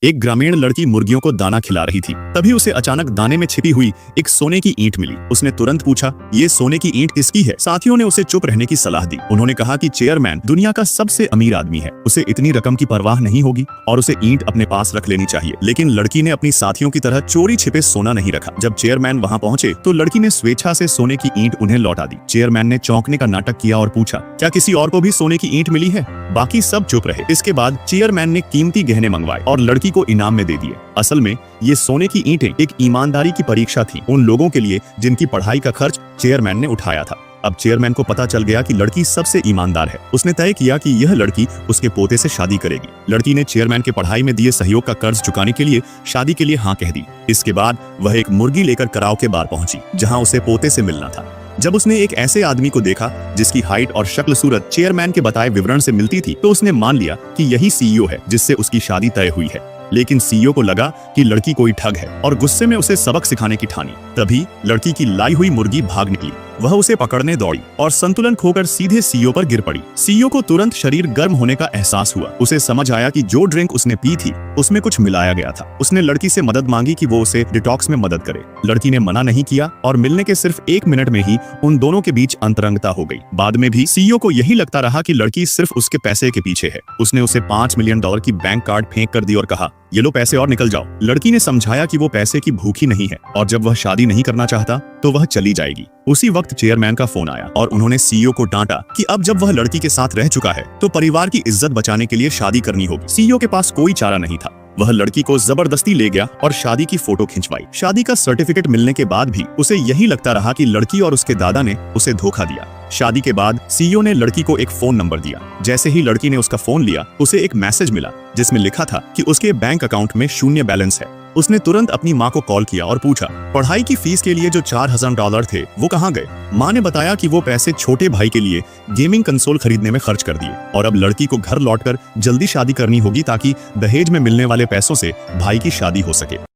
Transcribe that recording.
एक ग्रामीण लड़की मुर्गियों को दाना खिला रही थी। तभी उसे अचानक दाने में छिपी हुई एक सोने की ईंट मिली। उसने तुरंत पूछा, ये सोने की ईंट किसकी है? साथियों ने उसे चुप रहने की सलाह दी। उन्होंने कहा कि चेयरमैन दुनिया का सबसे अमीर आदमी है, उसे इतनी रकम की परवाह नहीं होगी और उसे ईंट अपने पास रख लेनी चाहिए। लेकिन लड़की ने अपनी साथियों की तरह चोरी छिपे सोना नहीं रखा। जब चेयरमैन वहाँ पहुँचे तो लड़की ने स्वेच्छा से सोने की ईंट उन्हें लौटा दी। चेयरमैन ने चौंकने का नाटक किया और पूछा, क्या किसी और को भी सोने की ईंट मिली है? बाकी सब चुप रहे। इसके बाद चेयरमैन ने कीमती गहने मंगवाए और लड़की को इनाम में दे दिए। असल में ये सोने की ईंटें एक ईमानदारी की परीक्षा थी उन लोगों के लिए जिनकी पढ़ाई का खर्च चेयरमैन ने उठाया था। अब चेयरमैन को पता चल गया कि लड़की सबसे ईमानदार है। उसने तय किया कि यह लड़की उसके पोते से शादी करेगी। लड़की ने चेयरमैन के पढ़ाई में दिए सहयोग का कर्ज चुकाने के लिए शादी के लिए हाँ कह दी। इसके बाद वह एक मुर्गी लेकर कराओके बार पहुंची, जहां उसे पोते से मिलना था। जब उसने एक ऐसे आदमी को देखा जिसकी हाइट और शक्ल सूरत चेयरमैन के बताए विवरण से मिलती थी, तो उसने मान लिया कि यही सीईओ है जिससे उसकी शादी तय हुई है। लेकिन सीईओ को लगा कि लड़की कोई ठग है और गुस्से में उसे सबक सिखाने की ठानी। तभी लड़की की लाई हुई मुर्गी भाग निकली। वह उसे पकड़ने दौड़ी और संतुलन खोकर सीधे सीईओ पर गिर पड़ी। सीईओ को तुरंत शरीर गर्म होने का एहसास हुआ। उसे समझ आया कि जो ड्रिंक उसने पी थी उसमें कुछ मिलाया गया था। उसने लड़की से मदद मांगी कि वो उसे डिटॉक्स में मदद करे। लड़की ने मना नहीं किया और मिलने के सिर्फ 1 मिनट में ही उन दोनों के बीच अंतरंगता हो गई। बाद में भी सीईओ को यही लगता रहा कि लड़की सिर्फ उसके पैसे के पीछे है। उसने उसे $5 मिलियन की बैंक कार्ड फेंक कर दी और कहा, ये लो पैसे और निकल जाओ। लड़की ने समझाया कि वो पैसे की भूखी नहीं है और जब वह शादी नहीं करना चाहता तो वह चली जाएगी। उसी वक्त चेयरमैन का फोन आया और उन्होंने सीईओ को डांटा कि अब जब वह लड़की के साथ रह चुका है तो परिवार की इज्जत बचाने के लिए शादी करनी होगी। सीईओ के पास कोई चारा नहीं था। वह लड़की को जबरदस्ती ले गया और शादी की फोटो खिंचवाई। शादी का सर्टिफिकेट मिलने के बाद भी उसे यही लगता रहा कि लड़की और उसके दादा ने उसे धोखा दिया। शादी के बाद सीईओ ने लड़की को एक फोन नंबर दिया। जैसे ही लड़की ने उसका फोन लिया, उसे एक मैसेज मिला जिसमें लिखा था कि उसके बैंक अकाउंट में शून्य बैलेंस है। उसने तुरंत अपनी माँ को कॉल किया और पूछा, पढ़ाई की फीस के लिए जो $4000 थे वो कहाँ गए? माँ ने बताया कि वो पैसे छोटे भाई के लिए गेमिंग कंसोल खरीदने में खर्च कर दिए और अब लड़की को घर लौटकर जल्दी शादी करनी होगी ताकि दहेज में मिलने वाले पैसों से भाई की शादी हो सके।